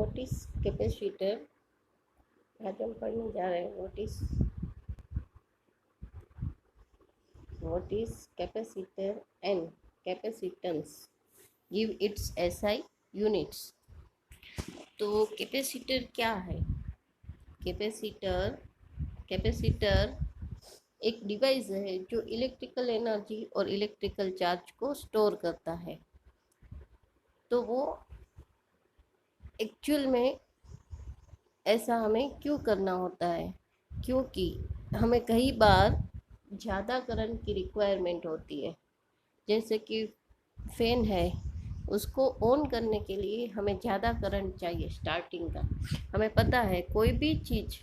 What is capacitor. आज हम पढ़ने जा रहे हैं what is capacitor and capacitance, give its SI units. तो कैपेसिटर क्या है? कैपेसिटर कैपेसिटर एक डिवाइस है जो इलेक्ट्रिकल एनर्जी और इलेक्ट्रिकल चार्ज को स्टोर करता है। तो वो एक्चुअल में ऐसा हमें क्यों करना होता है? क्योंकि हमें कई बार ज़्यादा करंट की रिक्वायरमेंट होती है। जैसे कि फैन है, उसको ऑन करने के लिए हमें ज़्यादा करंट चाहिए स्टार्टिंग का। हमें पता है कोई भी चीज़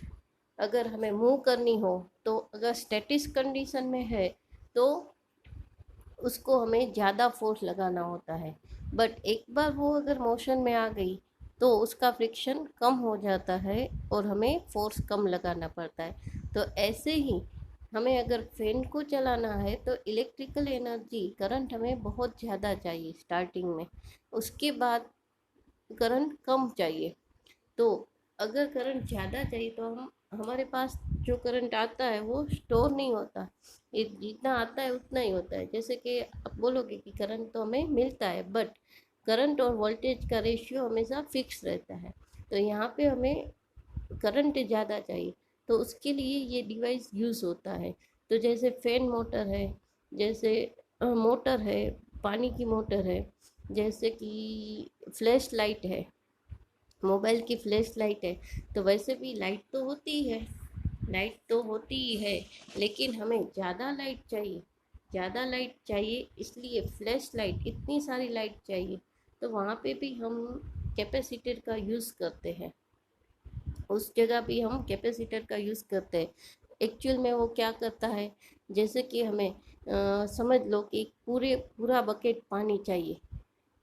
अगर हमें मूव करनी हो तो अगर स्टैटिक कंडीशन में है तो उसको हमें ज़्यादा फोर्स लगाना होता है। बट एक बार वो अगर मोशन में आ गई तो उसका फ्रिक्शन कम हो जाता है और हमें फोर्स कम लगाना पड़ता है। तो ऐसे ही हमें अगर फैन को चलाना है तो इलेक्ट्रिकल एनर्जी करंट हमें बहुत ज़्यादा चाहिए स्टार्टिंग में, उसके बाद करंट कम चाहिए। तो अगर करंट ज़्यादा चाहिए तो हम हमारे पास जो करंट आता है वो स्टोर नहीं होता, ये जितना आता है उतना ही होता है। जैसे कि आप बोलोगे कि करंट तो हमें मिलता है, बट करंट और वोल्टेज का रेशियो हमेशा फिक्स रहता है। तो यहाँ पे हमें करंट ज़्यादा चाहिए, तो उसके लिए ये डिवाइस यूज़ होता है। तो जैसे फैन मोटर है, जैसे मोटर है, पानी की मोटर है, जैसे कि फ्लैश लाइट है, मोबाइल की फ्लैश लाइट है। तो वैसे भी लाइट तो होती है, लाइट तो होती ही है, लेकिन हमें ज़्यादा लाइट चाहिए, इसलिए फ्लैश लाइट, इतनी सारी लाइट चाहिए। तो वहाँ पे भी हम कैपेसिटर का यूज़ करते हैं, उस जगह भी हम कैपेसिटर का यूज़ करते हैं। एक्चुअल में वो क्या करता है, जैसे कि हमें समझ लो कि पूरा बकेट पानी चाहिए,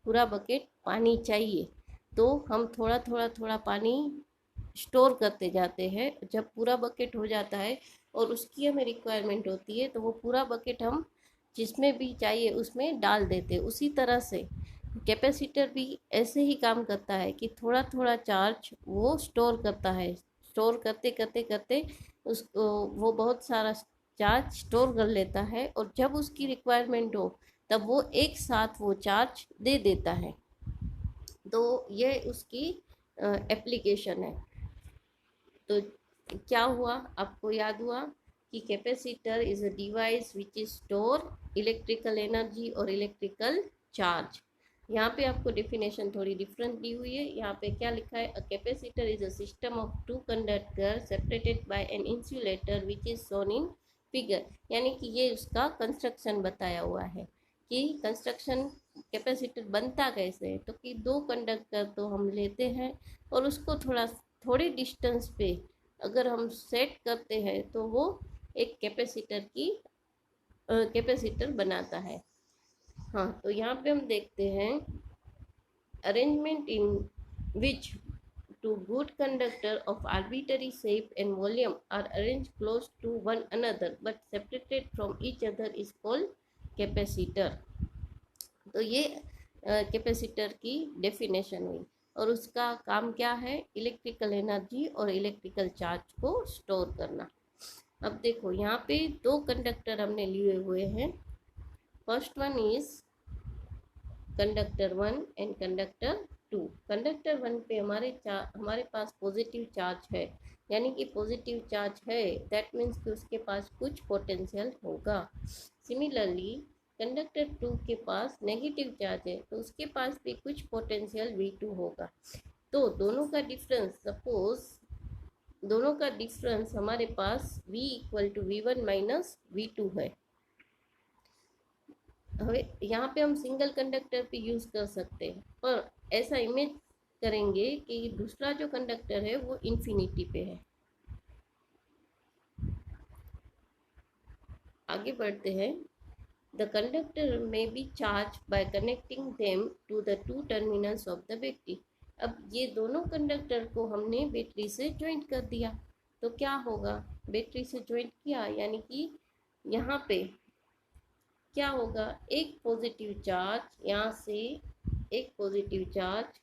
पूरा बकेट पानी चाहिए, तो हम थोड़ा पानी स्टोर करते जाते हैं। जब पूरा बकेट हो जाता है और उसकी हमें रिक्वायरमेंट होती है तो वो पूरा बकेट हम जिसमें भी चाहिए उसमें डाल देते हैं। उसी तरह से कैपेसिटर भी ऐसे ही काम करता है कि थोड़ा थोड़ा चार्ज वो स्टोर करता है। स्टोर करते करते करते उसको वो बहुत सारा चार्ज स्टोर कर लेता है, और जब उसकी रिक्वायरमेंट हो तब वो एक साथ वो चार्ज दे देता है। तो ये उसकी एप्लीकेशन है। तो क्या हुआ, आपको याद हुआ कि capacitor is a device which is store electrical energy और इलेक्ट्रिकल चार्ज। यहाँ पे आपको डेफिनेशन थोड़ी डिफरेंट दी हुई है। यहाँ पे क्या लिखा है, a capacitor is a system of two conductor separated by an insulator which is shown in figure. यानी कि ये उसका कंस्ट्रक्शन बताया हुआ है कि कंस्ट्रक्शन कैपेसिटर बनता कैसे है। तो कि दो कंडक्टर तो हम लेते हैं और उसको थोड़ी डिस्टेंस पे अगर हम सेट करते हैं तो वो एक कैपेसिटर बनाता है। हाँ, तो यहाँ पे हम देखते हैं arrangement in which two good conductor of arbitrary shape and volume are arranged close to one another but separated from each other is called capacitor। तो ये कैपेसिटर की डेफिनेशन हुई, और उसका काम क्या है, इलेक्ट्रिकल एनर्जी और इलेक्ट्रिकल चार्ज को स्टोर करना। अब देखो यहाँ पे दो कंडक्टर हमने लिए हुए हैं। First one is conductor 1 and conductor 2। Conductor 1 पे हमारे पास पॉजिटिव चार्ज है, यानी कि पॉजिटिव चार्ज है, दैट मीन्स कि उसके पास कुछ पोटेंशियल होगा। सिमिलरली कंडक्टर 2 के पास नेगेटिव चार्ज है, तो उसके पास भी कुछ पोटेंशियल V2 होगा। तो दोनों का डिफरेंस हमारे पास V equal to V1 minus V2 है। यहाँ पे हम सिंगल कंडक्टर पे यूज कर सकते हैं, और ऐसा इमेज करेंगे कि दूसरा जो कंडक्टर है वो इन्फिनिटी पे है। आगे बढ़ते हैं। द कंडक्टर में be charge by connecting them to the two terminals of the battery. अब ये दोनों कंडक्टर को हमने बैटरी से ज्वाइंट कर दिया, तो क्या होगा, बैटरी से ज्वाइंट किया यानी कि यहाँ पे क्या होगा, एक पॉजिटिव चार्ज यहाँ से, एक पॉजिटिव चार्ज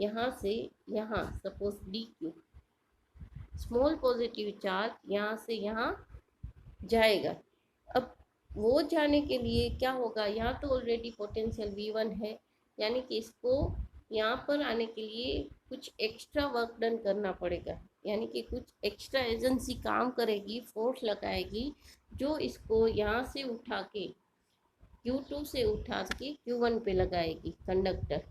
यहाँ से यहाँ, suppose D Q, small positive charge यहाँ से यहाँ जाएगा। अब वो जाने के लिए क्या होगा, यहाँ तो ऑलरेडी पोटेंशियल V1 है, यानी कि इसको यहाँ पर आने के लिए कुछ एक्स्ट्रा वर्क डन करना पड़ेगा, यानी कि कुछ एक्स्ट्रा एजेंसी काम करेगी, फोर्स लगाएगी, जो इसको यहाँ से उठा के Q2 से उठा के Q1 पे लगाएगी कंडक्टर।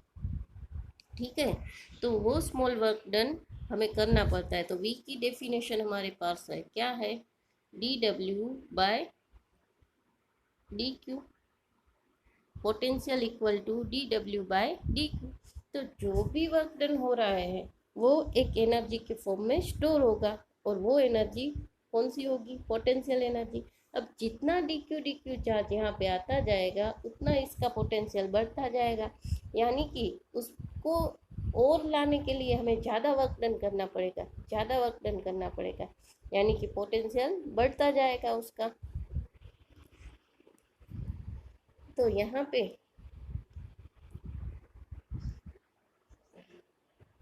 ठीक है, तो वो स्मॉल वर्क डन हमें करना पड़ता है। तो V की डेफिनेशन हमारे पास है, क्या है, dW by dQ, potential equal to dW by dQ। तो जो भी वर्क डन हो रहा है वो एक एनर्जी के फॉर्म में स्टोर होगा, और वो एनर्जी कौन सी होगी, पोटेंशियल एनर्जी। अब जितना dQ चार्ज यहाँ पे आता जाएगा उतना इसका पोटेंशियल बढ़ता जाएगा, यानी कि उसको और लाने के लिए हमें ज़्यादा वर्क डन करना पड़ेगा, ज़्यादा वर्क डन करना पड़ेगा, यानी कि पोटेंशियल बढ़ता जाएगा उसका। तो यहाँ पे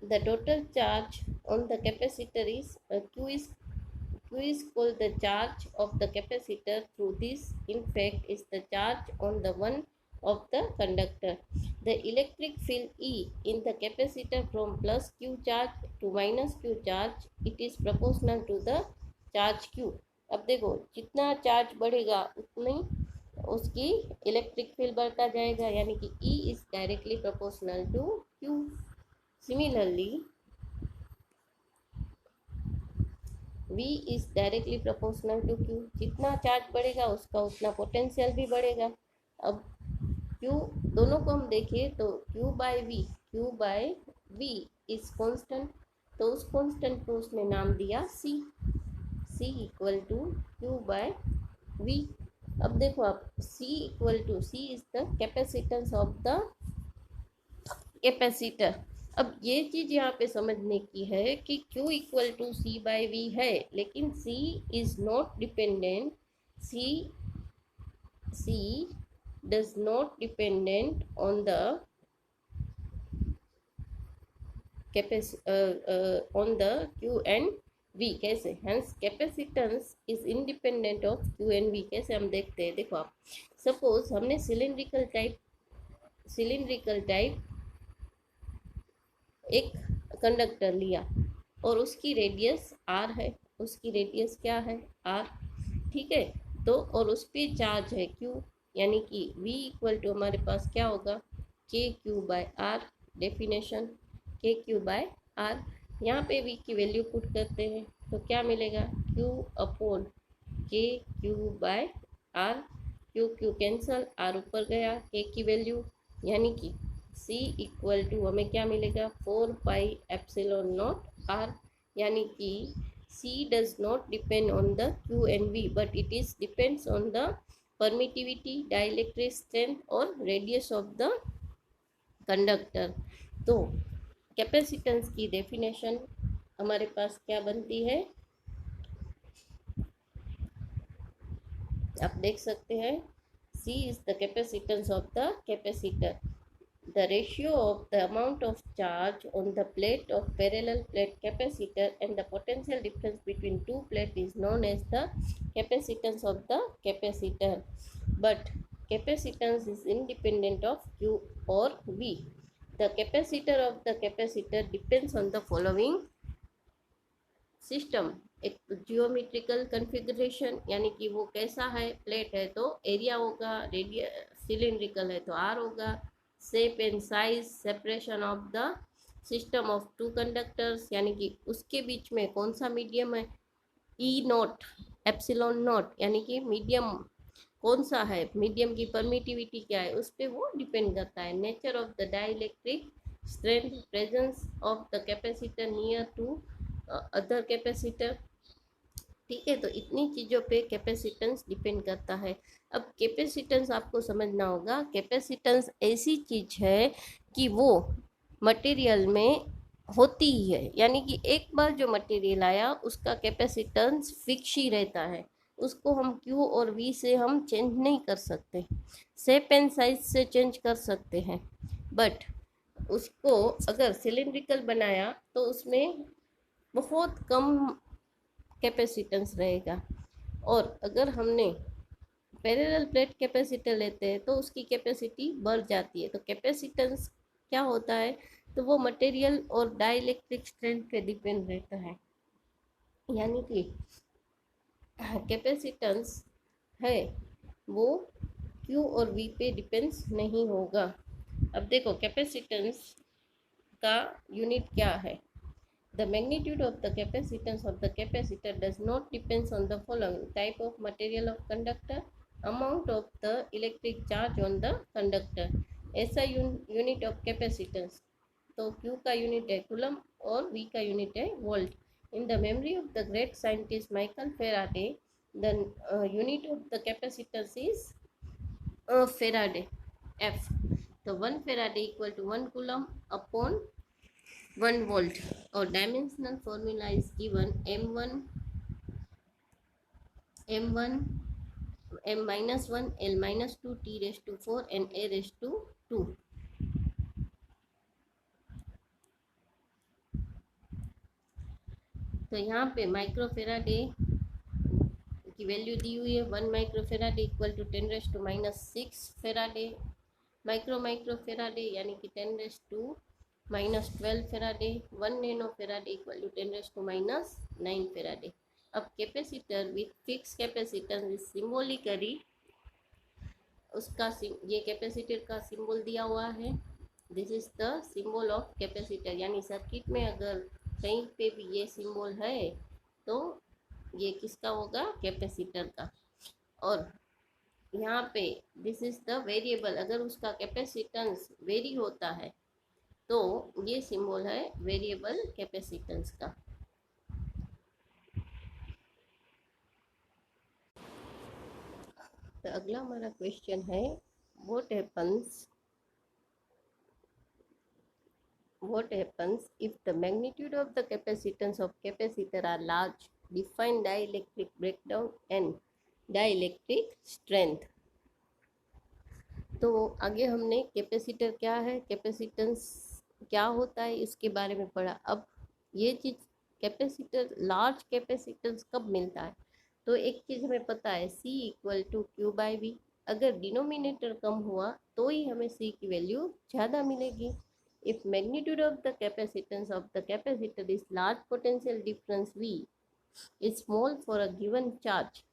the total charge on the capacitor is Q is called the charge of the capacitor through this, in fact is the charge on the one of the conductor. The electric field E in the capacitor from plus Q charge to minus Q charge, it is proportional to the charge Q. अब देखो जितना charge बढ़ेगा उतनी उसकी electric field बढ़ता जाएगा, यानी कि E is directly proportional to Q. Similarly, V is directly proportional to Q. जितना चार्ज बढ़ेगा उसका उतना पोटेंशियल भी बढ़ेगा। अब Q दोनों को हम देखें तो Q by V is constant, तो उस कांस्टेंट को उसने नाम दिया C equal to Q by V। अब देखो आप C is the capacitance of the capacitor. अब ये चीज यहाँ पे समझने की है कि Q equal to C by V है, लेकिन C is not dependent, C does not dependent on the on the Q and V। कैसे, hence capacitance is independent of Q and V। कैसे हम देखते हैं, देखो आप सपोज हमने सिलिंड्रिकल टाइप एक कंडक्टर लिया और उसकी रेडियस R है, उसकी रेडियस क्या है, R। ठीक है, तो और उस पर चार्ज है Q, यानी कि V इक्वल टू हमारे पास क्या होगा, KQ by R। Definition KQ by R, यहाँ पे V की वैल्यू पुट करते हैं तो क्या मिलेगा, Q upon KQ by R। Q cancel, R ऊपर गया, K की वैल्यू, यानी कि C इक्वल टू हमें क्या मिलेगा, 4 पाई एप्सिलॉन नॉट R, यानी कि C does not depend on the Q and V but it is depends on the permittivity, dielectric strength और radius of the conductor। तो कैपेसिटेंस की डेफिनेशन हमारे पास क्या बनती है, आप देख सकते हैं, C is the capacitance of the capacitor, the ratio of the amount of charge on the plate of parallel plate capacitor and the potential difference between two plates is known as the capacitance of the capacitor, but capacitance is independent of Q or V। The capacitor of the capacitor depends on the following system, एक geometrical configuration, यानी कि वो कैसा है, plate है तो area होगा, cylindrical है तो R होगा, shape and size, separation of the system of two conductors, यानी कि उसके बीच में कौन सा मीडियम है, E नॉट एप्सिलॉन नॉट, यानी कि मीडियम कौन सा है, मीडियम की परमिटिविटी क्या है, उस पर वो डिपेंड करता है। Nature of the dielectric strength, presence of the capacitor near to other capacitor. ठीक है, तो इतनी चीज़ों पे कैपेसिटेंस डिपेंड करता है। अब कैपेसिटेंस आपको समझना होगा, कैपेसिटेंस ऐसी चीज़ है कि वो मटेरियल में होती ही है, यानी कि एक बार जो मटेरियल आया उसका कैपेसिटेंस फिक्स ही रहता है, उसको हम Q और V से हम चेंज नहीं कर सकते, शेप एंड साइज से चेंज कर सकते हैं, बट उसको अगर सिलिंड्रिकल बनाया तो उसमें बहुत कम कैपेसिटेंस रहेगा, और अगर हमने पैरेलल प्लेट कैपेसिटर लेते हैं तो उसकी कैपेसिटी बढ़ जाती है। तो कैपेसिटेंस क्या होता है, तो वो मटेरियल और डाइलेक्ट्रिक स्ट्रेंथ पे डिपेंड रहता है, यानी कि कैपेसिटेंस है वो क्यू और वी पे डिपेंड्स नहीं होगा। अब देखो कैपेसिटेंस का यूनिट क्या है। The magnitude of the capacitance of the capacitor does not depends on the following: type of material of conductor, amount of the electric charge on the conductor। ऐसा unit of capacitance, तो Q का unit है coulomb और V का unit है volt. In the memory of the great scientist Michael Faraday, the unit of the capacitance is faraday, F। तो 1 faraday equal to 1 coulomb upon 1 volt, or dimensional formula is given m1 m minus 1 l minus 2 t raised to 4 and a raised to 2। तो यहाँ पे microfarad की value दी हुई है। 1 microfarad equal to 10⁻⁶ farad, microfarad यानी कि 10⁻⁻12 farad, 1 nano farad equal to 10⁻⁹ farad. अब capacitor with fix capacitance symbolically उसका ये कैपेसिटर का सिंबल दिया हुआ है। This is the symbol of capacitor, यानी सर्किट में अगर कहीं पे भी ये सिंबल है तो ये किसका होगा, कैपेसिटर का। और यहाँ पे दिस इज द वेरिएबल, अगर उसका कैपेसिटेंस वेरी होता है तो ये सिंबल है वेरिएबल कैपेसिटेंस का। तो अगला हमारा क्वेश्चन है, what happens if the magnitude of the capacitance of capacitor are large? Define dielectric breakdown and dielectric strength। तो आगे हमने कैपेसिटर क्या है, कैपेसिटेंस क्या होता है, इसके बारे में पढ़ा। अब ये चीज़ कैपेसिटर, लार्ज कैपेसिटेंस कब मिलता है, तो एक चीज़ हमें पता है C equal to Q by V. अगर डिनोमिनेटर कम हुआ तो ही हमें C की वैल्यू ज़्यादा मिलेगी। If magnitude of the capacitance of the capacitor is large, potential difference V is small for a given charge.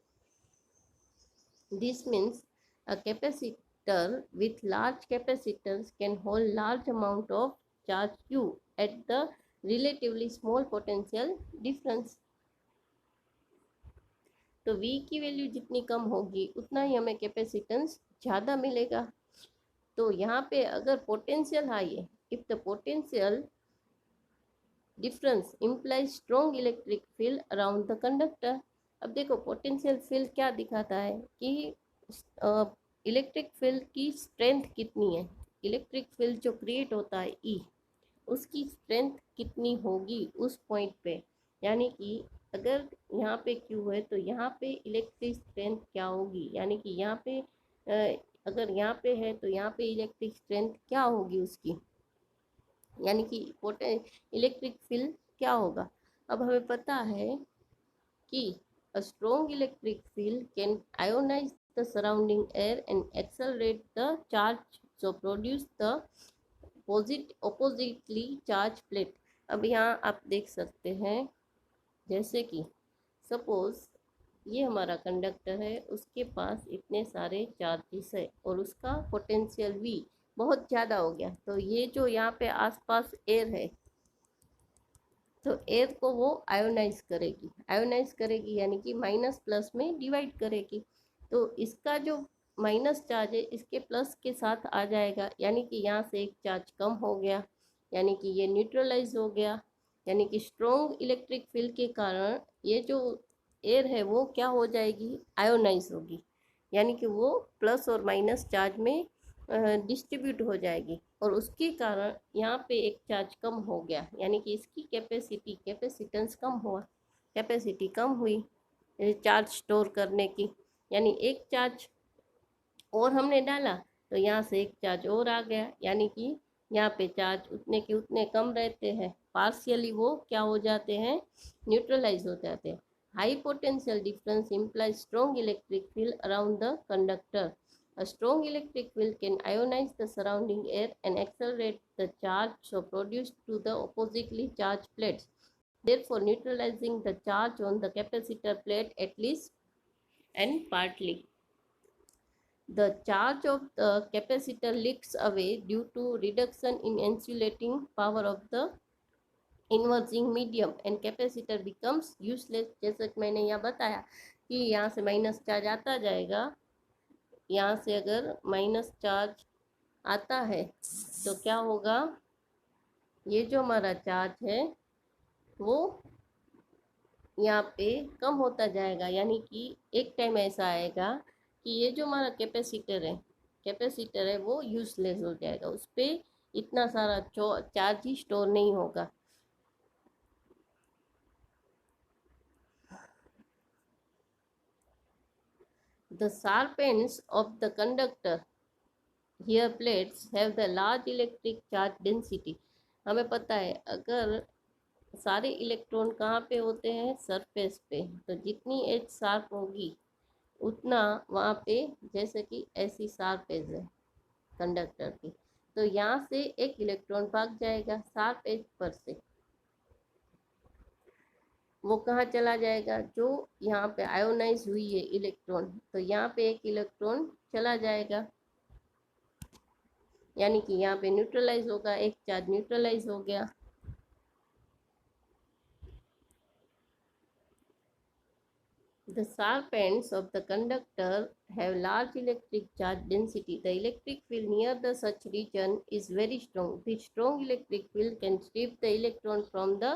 This means a capacitor with large capacitance can hold large amount of charge Q at the relatively small potential difference। तो V की value जितनी कम होगी उतना ही हमें capacitance ज़्यादा मिलेगा। तो यहाँ पे अगर पोटेंशियल हाई है, if the potential difference implies strong electric field around the conductor. अब देखो पोटेंशियल फील्ड क्या दिखाता है कि इलेक्ट्रिक फील्ड की स्ट्रेंथ कितनी है। इलेक्ट्रिक फील्ड जो क्रिएट होता है ई, उसकी स्ट्रेंथ कितनी होगी उस पॉइंट पे, यानी कि अगर यहाँ पे क्यू है तो यहाँ पे इलेक्ट्रिक स्ट्रेंथ क्या होगी, यानी कि यहाँ पे अगर यहाँ पे है तो यहाँ पे इलेक्ट्रिक स्ट्रेंथ क्या होगी उसकी, यानी कि इलेक्ट्रिक फील्ड क्या होगा। अब हमें पता है कि a strong electric field can ionize the surrounding air and accelerate the charge, so produce the oppositely charged plate। अब यहाँ आप देख सकते हैं, जैसे कि सपोज ये हमारा कंडक्टर है, उसके पास इतने सारे चार्जेस है और उसका पोटेंशियल V बहुत ज़्यादा हो गया, तो ये जो यहाँ पे आसपास एयर है तो एयर को वो आयोनाइज करेगी यानी कि माइनस प्लस में डिवाइड करेगी। तो इसका जो माइनस चार्ज है इसके प्लस के साथ आ जाएगा, यानी कि यहाँ से एक चार्ज कम हो गया, यानी कि ये न्यूट्रलाइज हो गया। यानी कि स्ट्रॉन्ग इलेक्ट्रिक फील्ड के कारण ये जो एयर है वो क्या हो जाएगी, आयोनाइज होगी, यानी कि वो प्लस और माइनस चार्ज में डिस्ट्रीब्यूट हो जाएगी, और उसके कारण यहाँ पे एक चार्ज कम हो गया, यानी कि इसकी कैपेसिटेंस कम हुआ, कैपेसिटी कम हुई चार्ज स्टोर करने की। यानी एक चार्ज और हमने डाला तो यहाँ से एक चार्ज और आ गया, यानी कि यहाँ पे चार्ज उतने के उतने कम रहते हैं, पार्शियली वो क्या हो जाते हैं, न्यूट्रलाइज हो जाते हैं। High potential difference implies strong electric field around the conductor. A strong electric field can ionize the surrounding air and accelerate the charge so produced to the oppositely charged plates, therefore neutralizing the charge on the capacitor plate at least and partly. The charge of the capacitor leaks away due to reduction in insulating power of the intervening medium and capacitor becomes useless. जैसे कि मैंने यहाँ बताया कि यहाँ से minus charge आता जाएगा, यहाँ से अगर माइनस चार्ज आता है तो क्या होगा, ये जो हमारा चार्ज है वो यहाँ पे कम होता जाएगा, यानी कि एक टाइम ऐसा आएगा कि ये जो हमारा कैपेसिटर है वो यूजलेस हो जाएगा, उस पर इतना सारा चार्ज ही स्टोर नहीं होगा। The sharp ends of the conductor here plates have the large electric charge density. हमें पता है अगर सारे इलेक्ट्रॉन कहाँ पे होते हैं, सरफेस पे, तो जितनी एज शार्प होगी उतना वहाँ पे, जैसे कि ऐसी शार्प एज है कंडक्टर की, तो यहाँ से एक इलेक्ट्रॉन भाग जाएगा शार्प एज पर से, वो कहाँ चला जाएगा, जो यहाँ पे आयोनाइज हुई है इलेक्ट्रॉन, तो यहाँ पे एक इलेक्ट्रॉन चला जाएगा, यानी कि यहाँ पे न्यूट्रलाइज होगा, एक चार्ज न्यूट्रलाइज हो गया। The sharp ends of the conductor have large electric charge density. The electric field near the such region is very strong. This strong electric field can strip the electron from the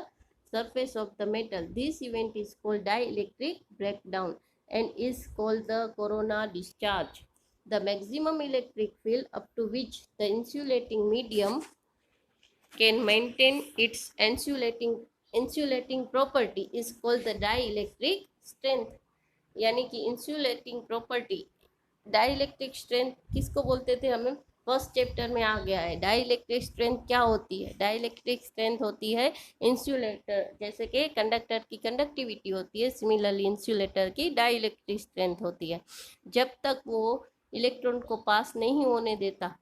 surface of the metal. This event is called dielectric breakdown and is called the corona discharge. The maximum electric field up to which the insulating medium can maintain its insulating property is called the dielectric strength. यानी कि insulating property, dielectric strength किसको बोलते थे, हमें first chapter में आ गया है। Dielectric strength क्या होती है, डाइलेक्ट्रिक स्ट्रेंथ होती है इंसुलेटर, जैसे कि कंडक्टर की कंडक्टिविटी होती है, सिमिलरली इंसुलेटर की डाइलेक्ट्रिक स्ट्रेंथ होती है। जब तक वो इलेक्ट्रॉन को पास नहीं होने देता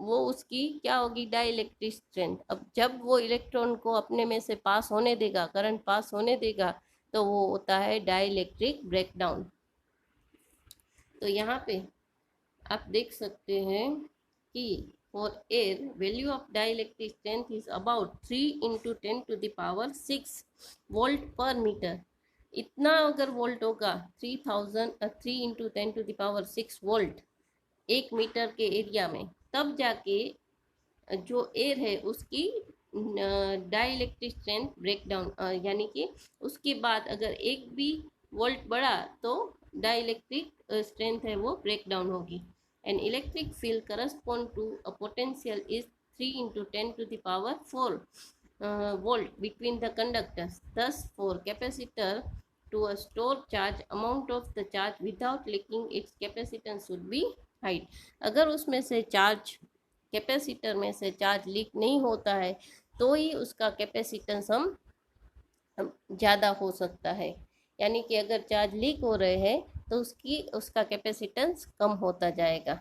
वो उसकी क्या होगी, डाइलेक्ट्रिक स्ट्रेंथ। अब जब वो इलेक्ट्रॉन को अपने में से पास होने देगा, करंट पास होने देगा, तो वो होता है डाइलेक्ट्रिक ब्रेकडाउन। तो यहाँ पे आप देख सकते हैं कि for air value of dielectric strength is about 3 × 10⁶ volt पर मीटर। इतना अगर वोल्ट होगा, 3 × 10⁶ वोल्ट एक मीटर के एरिया में, तब जाके जो एयर है उसकी डाइलेक्ट्रिक स्ट्रेंथ ब्रेकडाउन, यानी कि उसके बाद अगर एक भी वोल्ट बढ़ा तो डाइलेक्ट्रिक स्ट्रेंथ है वो ब्रेकडाउन होगी। And electric field correspond to a potential is 3 × 10⁴ volt between the conductors. Thus, for capacitor to a store charge, amount of the charge without leaking its capacitance should be height. अगर उसमें से charge, capacitor में से charge leak नहीं होता है तो ही उसका कैपेसिटेंस हम ज़्यादा हो सकता है, यानी कि अगर चार्ज लीक हो रहे हैं तो उसका कैपेसिटेंस कम होता जाएगा।